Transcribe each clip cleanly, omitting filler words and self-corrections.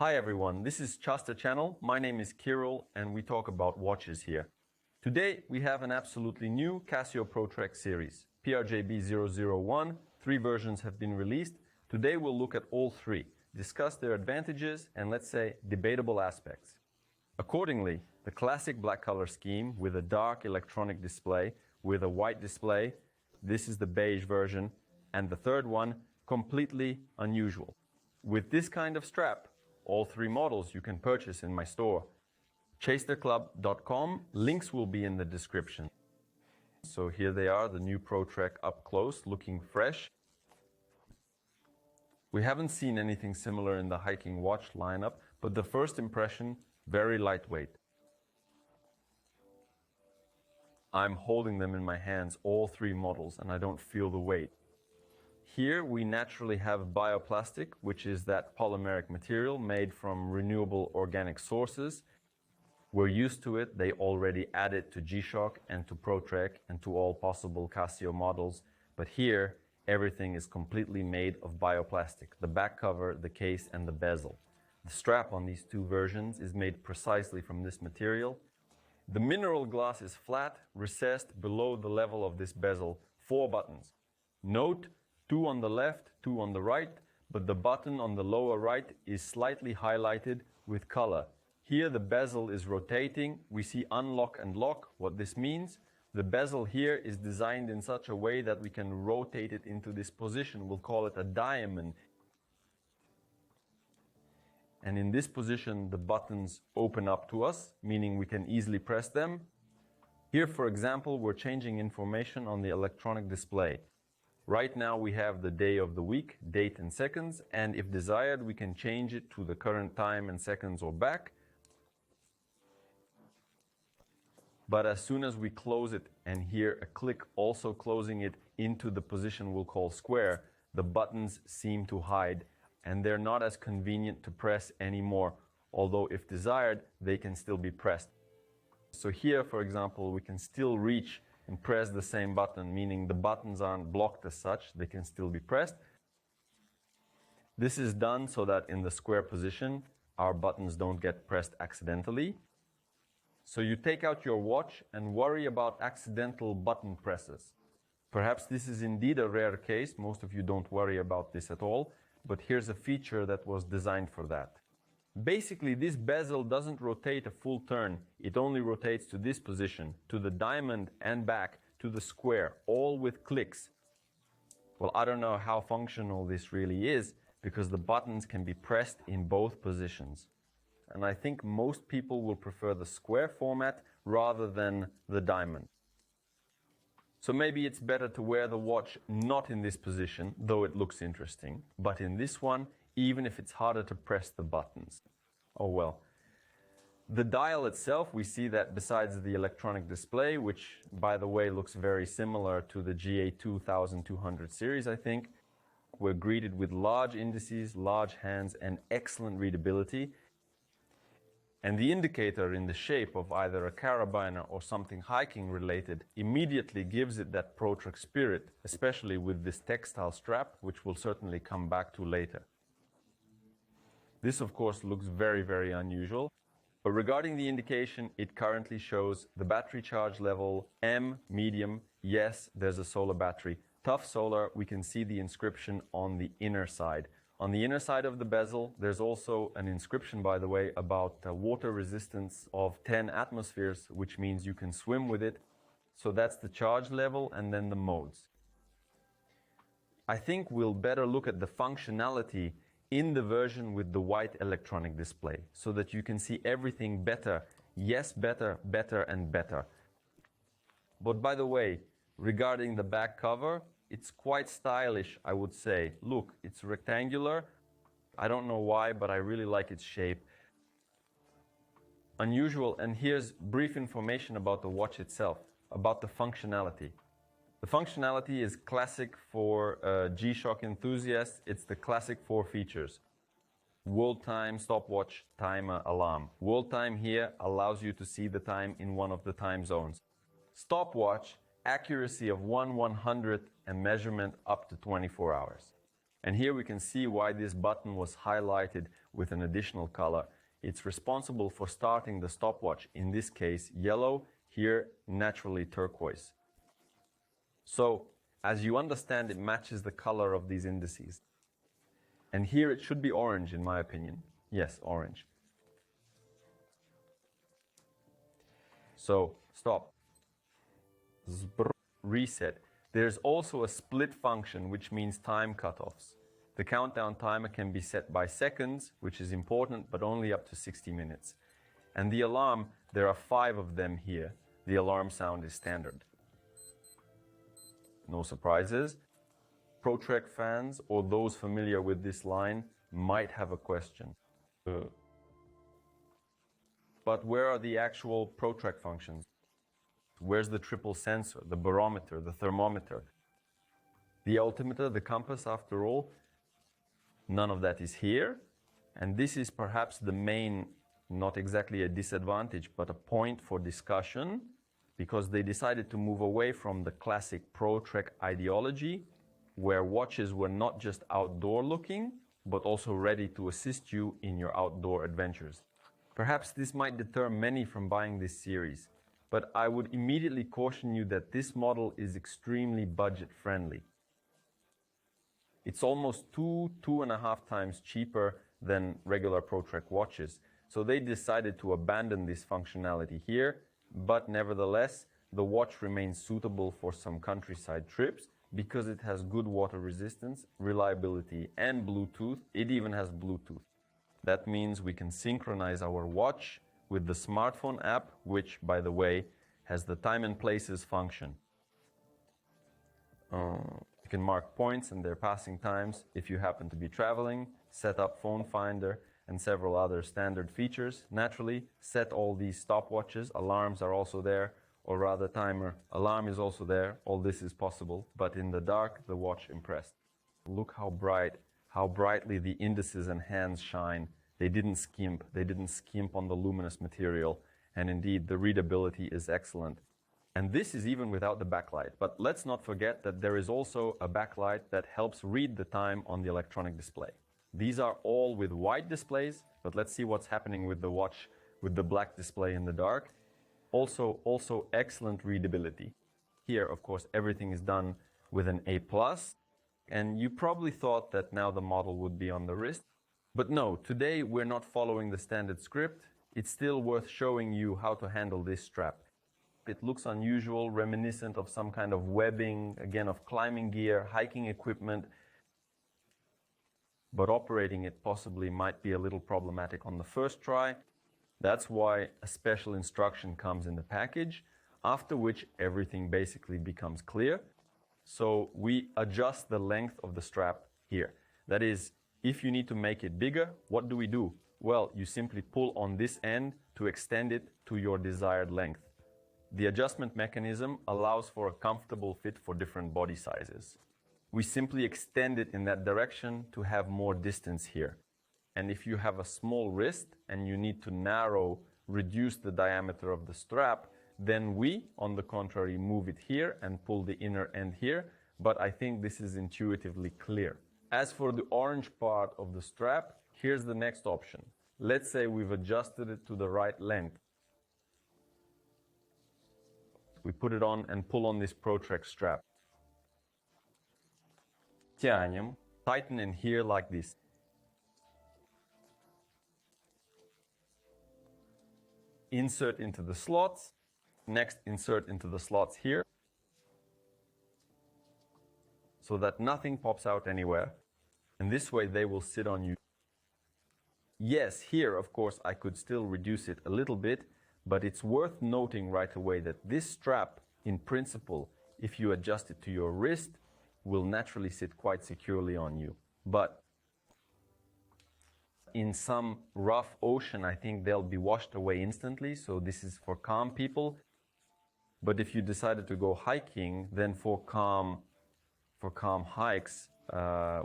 Hi everyone, this is Chasta channel. My name is Kirill and we talk about watches here. Today we have an absolutely new Casio Pro Trek series, PRJ-B001. 3 versions have been released. Today we'll look at all 3, discuss their advantages and let's say debatable aspects. Accordingly, the classic black color scheme with a dark electronic display with a white display, this is the beige version, and the third one, completely unusual. With this kind of strap, all 3 models you can purchase in my store. chasterclub.com, links will be in the description. So here they are, the new Pro Trek up close, looking fresh. We haven't seen anything similar in the hiking watch lineup, but the first impression, very lightweight. I'm holding them in my hands, all 3 models, and I don't feel the weight. Here we naturally have bioplastic, which is that polymeric material made from renewable organic sources. We're used to it, they already add it to G-Shock and to Pro Trek and to all possible Casio models, but here everything is completely made of bioplastic, the back cover, the case and the bezel. The strap on these 2 versions is made precisely from this material. The mineral glass is flat, recessed below the level of this bezel, 4 buttons. Note, 2 on the left, 2 on the right, but the button on the lower right is slightly highlighted with color. Here the bezel is rotating, we see unlock and lock. What this means, the bezel here is designed in such a way that we can rotate it into this position, we'll call it a diamond. And in this position the buttons open up to us, meaning we can easily press them. Here for example we're changing information on the electronic display. Right now we have the day of the week, date and seconds, and if desired we can change it to the current time and seconds or back. But as soon as we close it and hear a click also closing it into the position we'll call square, the buttons seem to hide and they're not as convenient to press anymore, although if desired they can still be pressed. So here for example we can still reach and press the same button, meaning the buttons aren't blocked as such, they can still be pressed. This is done so that in the square position our buttons don't get pressed accidentally. So you take out your watch and worry about accidental button presses. Perhaps this is indeed a rare case, most of you don't worry about this at all, but here's a feature that was designed for that. Basically, this bezel doesn't rotate a full turn, it only rotates to this position, to the diamond and back, to the square, all with clicks. Well, I don't know how functional this really is, because the buttons can be pressed in both positions. And I think most people will prefer the square format rather than the diamond. So maybe it's better to wear the watch not in this position, though it looks interesting, but in this one, even if it's harder to press the buttons. Oh well. The dial itself, we see that besides the electronic display, which by the way looks very similar to the GA2200 series, I think, we're greeted with large indices, large hands and excellent readability. And the indicator in the shape of either a carabiner or something hiking related immediately gives it that Pro Trek spirit, especially with this textile strap, which we'll certainly come back to later. This of course looks very unusual, but regarding the indication, it currently shows the battery charge level M, medium, yes, there's a solar battery. Tough solar, we can see the inscription on the inner side. On the inner side of the bezel, there's also an inscription, by the way, about water resistance of 10 atmospheres, which means you can swim with it. So that's the charge level and then the modes. I think we'll better look at the functionality in the version with the white electronic display, so that you can see everything better. Yes, better, better and better. But by the way, regarding the back cover, it's quite stylish, I would say. Look, it's rectangular. I don't know why, but I really like its shape. Unusual, and here's brief information about the watch itself, about the functionality. The functionality is classic for G-Shock enthusiasts. It's the classic 4 features. World time, stopwatch, timer, alarm. World time here allows you to see the time in one of the time zones. Stopwatch, accuracy of 1/100th and measurement up to 24 hours. And here we can see why this button was highlighted with an additional color. It's responsible for starting the stopwatch, in this case yellow, here naturally turquoise. So, as you understand, it matches the color of these indices. And here it should be orange, in my opinion. Yes, orange. So, stop. Reset. There's also a split function, which means time cutoffs. The countdown timer can be set by seconds, which is important, but only up to 60 minutes. And the alarm, there are 5 of them here. The alarm sound is standard. No surprises. Pro Trek fans or those familiar with this line might have a question. But where are the actual Pro Trek functions? Where's the triple sensor, the barometer, the thermometer? The altimeter, the compass, after all? None of that is here. And this is perhaps the main, not exactly a disadvantage, but a point for discussion, because they decided to move away from the classic Pro Trek ideology, where watches were not just outdoor looking, but also ready to assist you in your outdoor adventures. Perhaps this might deter many from buying this series, but I would immediately caution you that this model is extremely budget friendly. It's almost 2.5 times cheaper than regular Pro Trek watches. So they decided to abandon this functionality here, but nevertheless, the watch remains suitable for some countryside trips because it has good water resistance, reliability, and Bluetooth. It even has Bluetooth. That means we can synchronize our watch with the smartphone app, which, by the way, has the time and places function. You can mark points and their passing times if you happen to be traveling, set up phone finder, and several other standard features. Naturally, set all these stopwatches. Alarms are also there, or rather timer. Alarm is also there. All this is possible, but in the dark, the watch impressed. Look how brightly the indices and hands shine. They didn't skimp on the luminous material, and indeed the readability is excellent. And this is even without the backlight. But let's not forget that there is also a backlight that helps read the time on the electronic display. These are all with white displays, but let's see what's happening with the watch with the black display in the dark. Also excellent readability. Here, of course, everything is done with an A+, and you probably thought that now the model would be on the wrist. But no, today we're not following the standard script. It's still worth showing you how to handle this strap. It looks unusual, reminiscent of some kind of webbing, again of climbing gear, hiking equipment, but operating it possibly might be a little problematic on the first try. That's why a special instruction comes in the package, after which everything basically becomes clear. So we adjust the length of the strap here. That is, if you need to make it bigger, what do? Well, you simply pull on this end to extend it to your desired length. The adjustment mechanism allows for a comfortable fit for different body sizes. We simply extend it in that direction to have more distance here. And if you have a small wrist and you need to reduce the diameter of the strap, then we, on the contrary, move it here and pull the inner end here. But I think this is intuitively clear. As for the orange part of the strap, here's the next option. Let's say we've adjusted it to the right length. We put it on and pull on this Pro Trek strap. Тянем. Tighten in here like this. Insert into the slots. Next, insert into the slots here, so that nothing pops out anywhere. And this way they will sit on you. Yes, here, of course, I could still reduce it a little bit, but it's worth noting right away that this strap, in principle, if you adjust it to your wrist, will naturally sit quite securely on you. But in some rough ocean, I think they'll be washed away instantly, so this is for calm people. But if you decided to go hiking, then for calm hikes,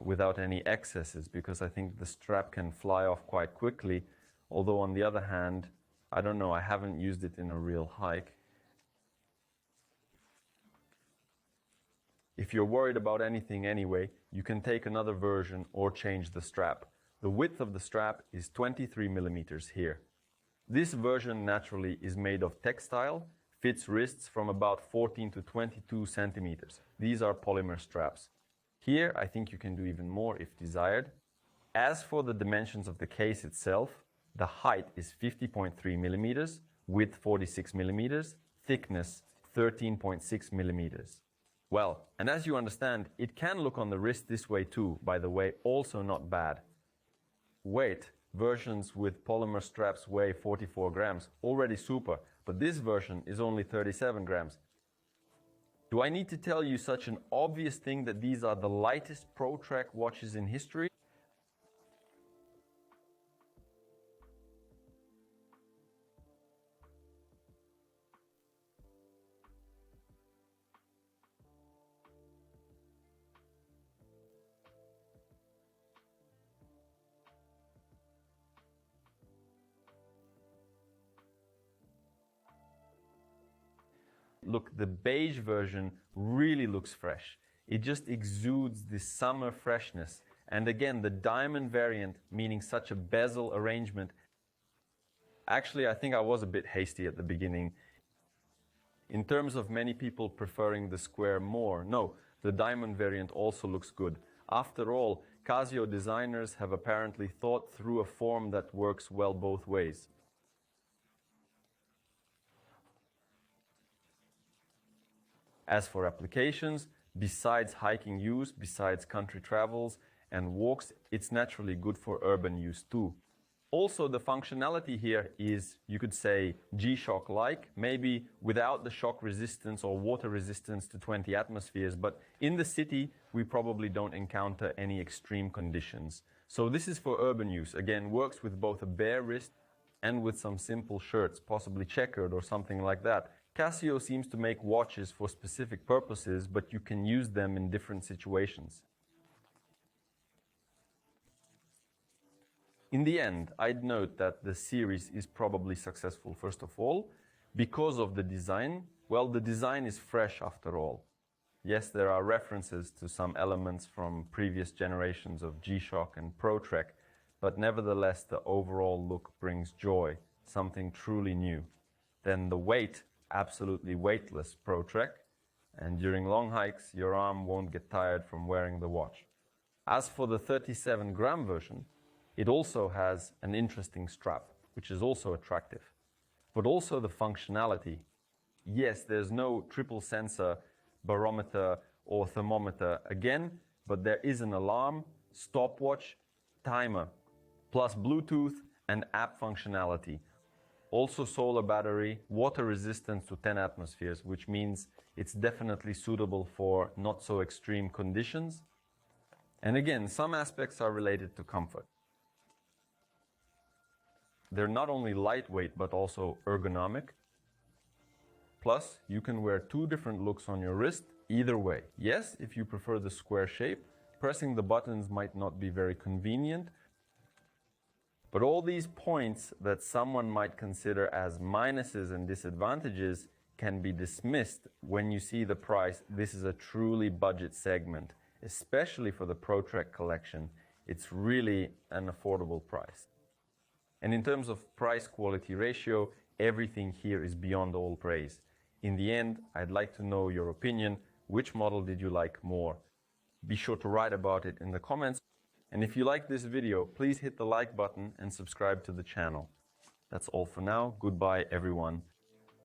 without any excesses, because I think the strap can fly off quite quickly. Although on the other hand, I don't know, I haven't used it in a real hike. If you're worried about anything anyway, you can take another version or change the strap. The width of the strap is 23 millimeters here. This version naturally is made of textile, fits wrists from about 14 to 22 centimeters. These are polymer straps. Here, I think you can do even more if desired. As for the dimensions of the case itself, the height is 50.3 millimeters, width 46 millimeters, thickness 13.6 millimeters. Well, and as you understand, it can look on the wrist this way too, by the way, also not bad. Weight, versions with polymer straps weigh 44 grams, already super, but this version is only 37 grams. Do I need to tell you such an obvious thing that these are the lightest Pro Trek watches in history? Look, the beige version really looks fresh. It just exudes this summer freshness. And again, the diamond variant, meaning such a bezel arrangement. Actually, I think I was a bit hasty at the beginning. In terms of many people preferring the square more, no, the diamond variant also looks good. After all, Casio designers have apparently thought through a form that works well both ways. As for applications, besides hiking use, besides country travels and walks, it's naturally good for urban use too. Also, the functionality here is, you could say, G-Shock-like, maybe without the shock resistance or water resistance to 20 atmospheres, but in the city, we probably don't encounter any extreme conditions. So this is for urban use. Again, works with both a bare wrist and with some simple shirts, possibly checkered or something like that. Casio seems to make watches for specific purposes, but you can use them in different situations. In the end, I'd note that the series is probably successful, first of all, because of the design. Well, the design is fresh after all. Yes, there are references to some elements from previous generations of G-Shock and Pro Trek, but nevertheless the overall look brings joy, something truly new. Then the weight, absolutely weightless Pro Trek, and during long hikes your arm won't get tired from wearing the watch. As for the 37-gram version, it also has an interesting strap, which is also attractive, but also the functionality. Yes, there's no triple sensor, barometer or thermometer again, but there is an alarm, stopwatch, timer, plus Bluetooth and app functionality. Also solar battery, water resistance to 10 atmospheres, which means it's definitely suitable for not so extreme conditions. And again, some aspects are related to comfort. They're not only lightweight, but also ergonomic. Plus, you can wear two different looks on your wrist, either way. Yes, if you prefer the square shape, pressing the buttons might not be very convenient, but all these points that someone might consider as minuses and disadvantages can be dismissed when you see the price. This is a truly budget segment, especially for the Pro Trek collection. It's really an affordable price. And in terms of price-quality ratio, everything here is beyond all praise. In the end, I'd like to know your opinion. Which model did you like more? Be sure to write about it in the comments. And if you like this video, please hit the like button and subscribe to the channel. That's all for now. Goodbye, everyone.